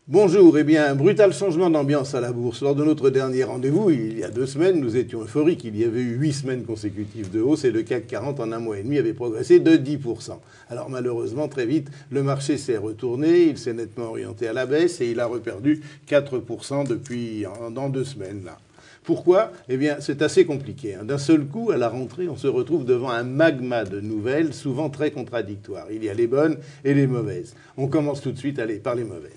Bonjour, eh bien, brutal changement d'ambiance à la bourse. Lors de notre dernier rendez-vous, il y a 2 semaines, nous étions euphoriques. Il y avait eu 8 semaines consécutives de hausse et le CAC 40 en un mois et demi avait progressé de 10%. Alors malheureusement, très vite, le marché s'est retourné, il s'est nettement orienté à la baisse et il a reperdu 4% dans 2 semaines là. Pourquoi ? Eh bien, c'est assez compliqué. D'un seul coup, à la rentrée, on se retrouve devant un magma de nouvelles, souvent très contradictoires. Il y a les bonnes et les mauvaises. On commence tout de suite par les mauvaises.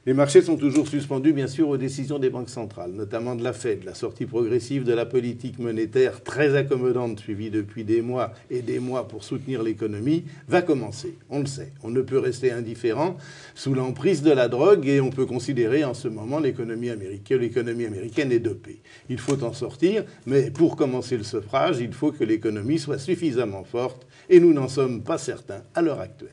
Les marchés sont toujours suspendus, bien sûr, aux décisions des banques centrales, notamment de la Fed. La sortie progressive de la politique monétaire très accommodante suivie depuis des mois et des mois pour soutenir l'économie va commencer. On le sait. On ne peut rester indifférent sous l'emprise de la drogue et on peut considérer en ce moment l'économie américaine est dopée. Il faut en sortir, mais pour commencer le sevrage, il faut que l'économie soit suffisamment forte et nous n'en sommes pas certains à l'heure actuelle.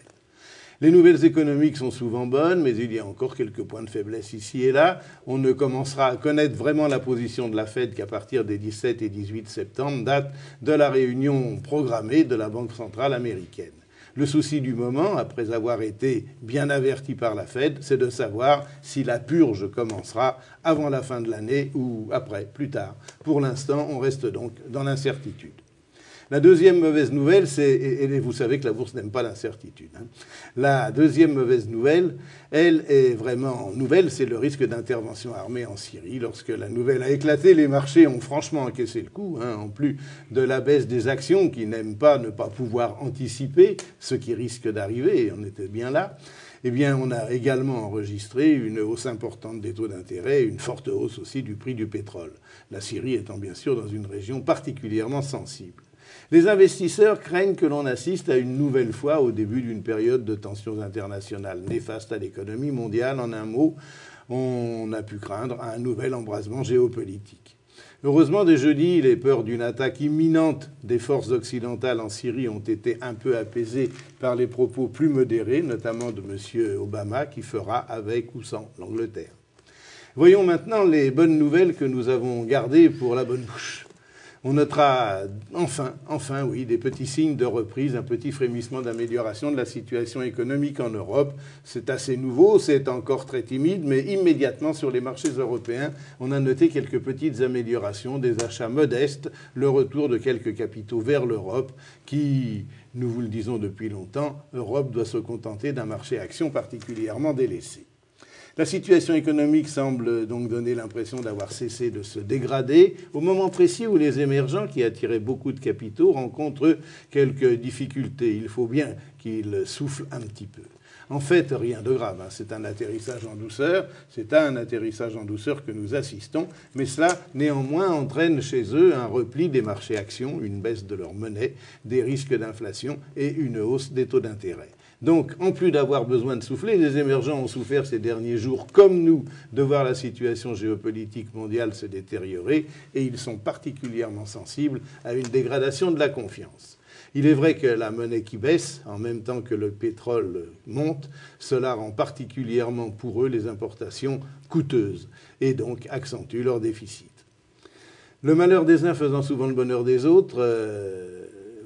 Les nouvelles économiques sont souvent bonnes, mais il y a encore quelques points de faiblesse ici et là. On ne commencera à connaître vraiment la position de la Fed qu'à partir des 17 et 18 septembre, date de la réunion programmée de la Banque centrale américaine. Le souci du moment, après avoir été bien averti par la Fed, c'est de savoir si la purge commencera avant la fin de l'année ou après, plus tard. Pour l'instant, on reste donc dans l'incertitude. La deuxième mauvaise nouvelle, et vous savez que la bourse n'aime pas l'incertitude. La deuxième mauvaise nouvelle, elle est vraiment nouvelle, c'est le risque d'intervention armée en Syrie. Lorsque la nouvelle a éclaté, les marchés ont franchement encaissé le coup, en plus de la baisse des actions qui n'aiment pas ne pas pouvoir anticiper ce qui risque d'arriver, et on était bien là. Eh bien, on a également enregistré une hausse importante des taux d'intérêt et une forte hausse aussi du prix du pétrole. La Syrie étant bien sûr dans une région particulièrement sensible. Les investisseurs craignent que l'on assiste à une nouvelle fois au début d'une période de tensions internationales néfastes à l'économie mondiale. En un mot, on a pu craindre un nouvel embrasement géopolitique. Heureusement, dès jeudi, les peurs d'une attaque imminente des forces occidentales en Syrie ont été un peu apaisées par les propos plus modérés, notamment de M. Obama, qui fera avec ou sans l'Angleterre. Voyons maintenant les bonnes nouvelles que nous avons gardées pour la bonne bouche. On notera enfin, des petits signes de reprise, un petit frémissement d'amélioration de la situation économique en Europe. C'est assez nouveau, c'est encore très timide, mais immédiatement sur les marchés européens, on a noté quelques petites améliorations, des achats modestes, le retour de quelques capitaux vers l'Europe qui, nous vous le disons depuis longtemps, l'Europe doit se contenter d'un marché action particulièrement délaissé. La situation économique semble donc donner l'impression d'avoir cessé de se dégrader au moment précis où les émergents, qui attiraient beaucoup de capitaux, rencontrent quelques difficultés. Il faut bien qu'ils soufflent un petit peu. En fait, rien de grave. C'est un atterrissage en douceur. C'est à un atterrissage en douceur que nous assistons. Mais cela, néanmoins, entraîne chez eux un repli des marchés actions, une baisse de leur monnaie, des risques d'inflation et une hausse des taux d'intérêt. Donc, en plus d'avoir besoin de souffler, les émergents ont souffert ces derniers jours, comme nous, de voir la situation géopolitique mondiale se détériorer, et ils sont particulièrement sensibles à une dégradation de la confiance. Il est vrai que la monnaie qui baisse, en même temps que le pétrole monte, cela rend particulièrement pour eux les importations coûteuses, et donc accentue leur déficit. Le malheur des uns faisant souvent le bonheur des autres,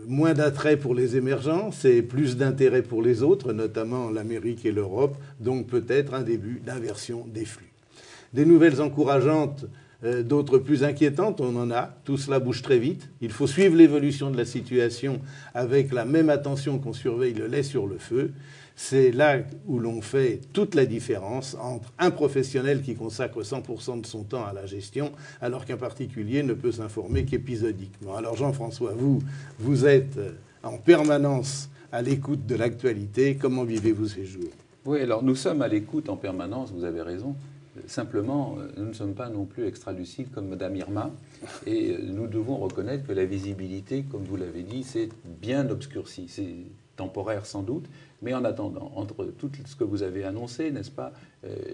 moins d'attrait pour les émergents, c'est plus d'intérêt pour les autres, notamment l'Amérique et l'Europe, donc peut-être un début d'inversion des flux. Des nouvelles encourageantes, d'autres plus inquiétantes, on en a. Tout cela bouge très vite. Il faut suivre l'évolution de la situation avec la même attention qu'on surveille le lait sur le feu. C'est là où l'on fait toute la différence entre un professionnel qui consacre 100% de son temps à la gestion, alors qu'un particulier ne peut s'informer qu'épisodiquement. Alors Jean-François, vous êtes en permanence à l'écoute de l'actualité. Comment vivez-vous ces jours ? Oui, alors nous sommes à l'écoute en permanence, vous avez raison. Simplement, nous ne sommes pas non plus extra-lucides comme Madame Irma. Et nous devons reconnaître que la visibilité, comme vous l'avez dit, c'est bien obscurci. C'est temporaire sans doute, mais en attendant, entre tout ce que vous avez annoncé, n'est-ce pas,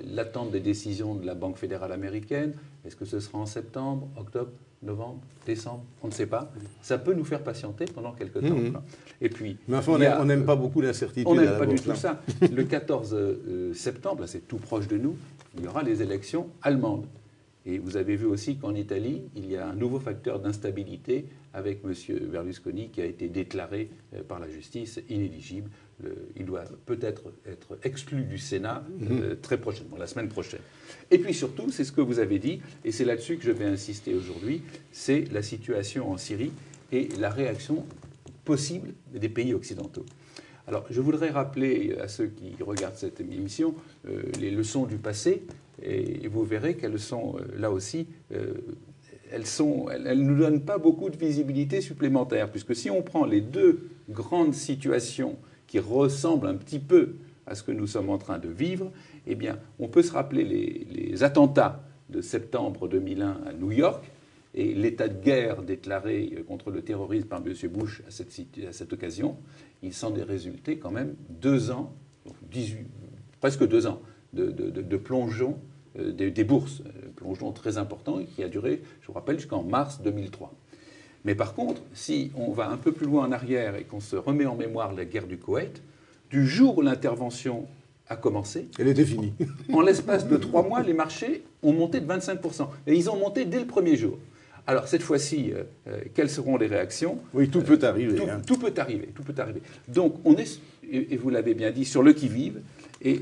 l'attente des décisions de la Banque fédérale américaine, est-ce que ce sera en septembre, octobre, novembre, décembre, on ne sait pas, ça peut nous faire patienter pendant quelques temps. Et puis, mais enfin, on n'aime pas beaucoup l'incertitude. On n'aime pas du tout ça. Le 14 septembre, là, c'est tout proche de nous, il y aura les élections allemandes. Et vous avez vu aussi qu'en Italie, il y a un nouveau facteur d'instabilité avec M. Berlusconi qui a été déclaré par la justice inéligible. Il doit peut-être être exclu du Sénat très prochainement, la semaine prochaine. Et puis surtout, c'est ce que vous avez dit, et c'est là-dessus que je vais insister aujourd'hui, c'est la situation en Syrie et la réaction possible des pays occidentaux. Alors, je voudrais rappeler à ceux qui regardent cette émission les leçons du passé, et vous verrez qu'elles sont, là aussi, elles ne nous donnent pas beaucoup de visibilité supplémentaire, puisque si on prend les deux grandes situations qui ressemblent un petit peu à ce que nous sommes en train de vivre, eh bien, on peut se rappeler les attentats de septembre 2001 à New York, et l'état de guerre déclaré contre le terrorisme par M. Bush à cette occasion. Il s'en est résulté quand même 2 ans, presque 2 ans, de plongeon des bourses, plongeon très important qui a duré, je vous rappelle, jusqu'en mars 2003. Mais par contre, si on va un peu plus loin en arrière et qu'on se remet en mémoire la guerre du Koweït, du jour où l'intervention a commencé, elle était finie. En l'espace de 3 mois, les marchés ont monté de 25%. Et ils ont monté dès le premier jour. Alors, cette fois-ci, quelles seront les réactions? Oui, tout peut arriver. Tout peut arriver, tout peut arriver. Donc, on est, et vous l'avez bien dit, sur le qui-vive, et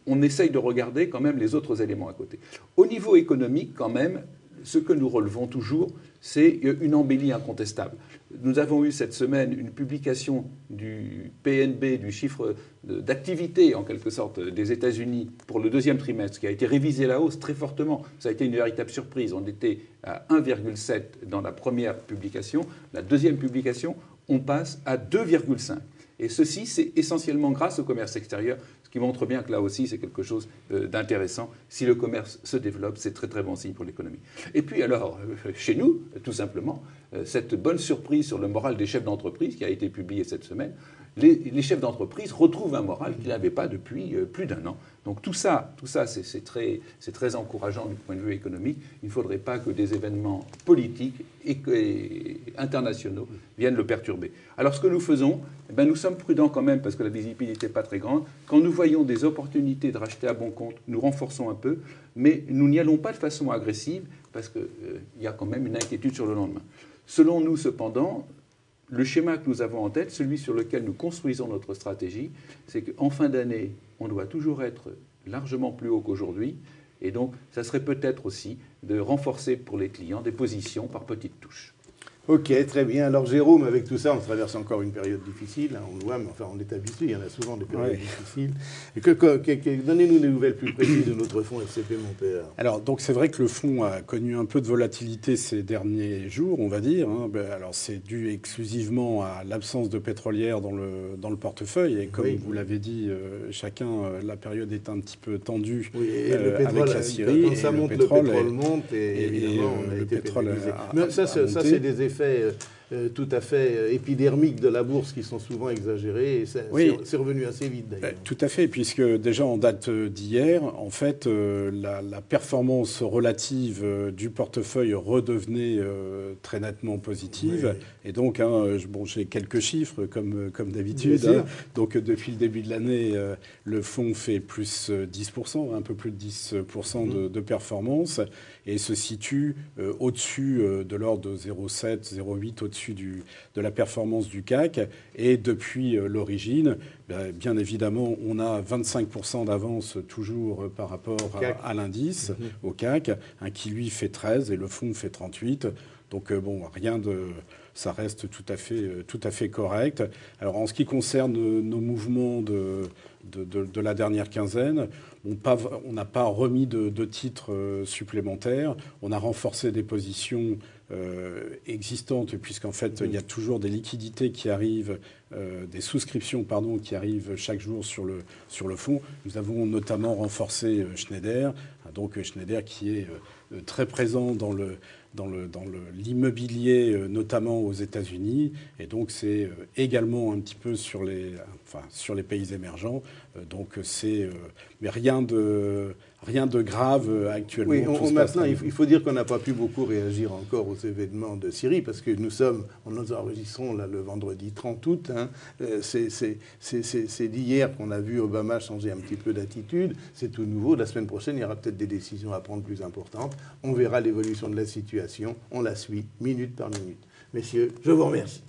on essaye de regarder quand même les autres éléments à côté. Au niveau économique, quand même, ce que nous relevons toujours, c'est une embellie incontestable. Nous avons eu cette semaine une publication du PNB, du chiffre d'activité, en quelque sorte, des États-Unis pour le 2e trimestre, qui a été révisé à la hausse très fortement. Ça a été une véritable surprise. On était à 1,7 dans la première publication. La deuxième publication, on passe à 2,5. Et ceci, c'est essentiellement grâce au commerce extérieur, ce qui montre bien que là aussi, c'est quelque chose d'intéressant. Si le commerce se développe, c'est très très bon signe pour l'économie. Et puis alors, chez nous, tout simplement, cette bonne surprise sur le moral des chefs d'entreprise qui a été publiée cette semaine, les chefs d'entreprise retrouvent un moral qu'ils n'avaient pas depuis plus d'1 an. Donc tout ça c'est très encourageant du point de vue économique. Il ne faudrait pas que des événements politiques et internationaux viennent le perturber. Alors ce que nous faisons, nous sommes prudents quand même parce que la visibilité n'est pas très grande. Quand nous voyons des opportunités de racheter à bon compte, nous renforçons un peu, mais nous n'y allons pas de façon agressive parce qu'il y a quand même une inquiétude sur le lendemain. Selon nous, cependant, le schéma que nous avons en tête, celui sur lequel nous construisons notre stratégie, c'est qu'en fin d'année, on doit toujours être largement plus haut qu'aujourd'hui. Et donc, ça serait peut-être aussi de renforcer pour les clients des positions par petites touches. Ok, très bien. Alors Jérôme, avec tout ça, on traverse encore une période difficile, hein, on le voit, mais enfin on est habitué, il y en a souvent des périodes difficiles. Donnez-nous des nouvelles plus précises de notre fonds FCP Montpellier. Alors, donc c'est vrai que le fonds a connu un peu de volatilité ces derniers jours, on va dire. Hein. Alors c'est dû exclusivement à l'absence de pétrolière dans le portefeuille. Et comme vous l'avez dit, chacun, la période est un petit peu tendue avec la Syrie. Quand ça monte, le pétrole monte et évidemment on a été pénalisé. Mais ça c'est des effets tout à fait épidermiques de la bourse qui sont souvent exagérés et c'est revenu assez vite d'ailleurs. Tout à fait, puisque déjà en date d'hier, en fait, la performance relative du portefeuille redevenait très nettement positive. Oui. Et donc, j'ai quelques chiffres comme d'habitude. Donc depuis le début de l'année, le fonds fait plus 10%, un peu plus de 10% de performance et se situe au-dessus de l'ordre de 0,7, 0,8 au-dessus de la performance du CAC. Et depuis l'origine, bien évidemment, on a 25% d'avance toujours par rapport à l'indice, au CAC, qui lui fait 13 et le fonds fait 38. Donc ça reste tout à fait correct. Alors en ce qui concerne nos mouvements de la dernière quinzaine, on n'a pas remis de titres supplémentaires. On a renforcé des positions existantes, puisqu'en fait, il y a toujours des liquidités qui arrivent, des souscriptions, qui arrivent chaque jour sur le fonds. Nous avons notamment renforcé Schneider, donc Schneider qui est très présent dans l'immobilier, notamment aux États-Unis, et donc c'est également un petit peu sur les pays émergents. Donc c'est mais rien de grave actuellement. Oui, maintenant, il faut dire qu'on n'a pas pu beaucoup réagir encore aux événements de Syrie parce que nous enregistrons là, le vendredi 30 août. Hein, c'est d'hier qu'on a vu Obama changer un petit peu d'attitude. C'est tout nouveau. La semaine prochaine, il y aura peut-être des décisions à prendre plus importantes. On verra l'évolution de la situation. On la suit minute par minute. Messieurs, je vous remercie.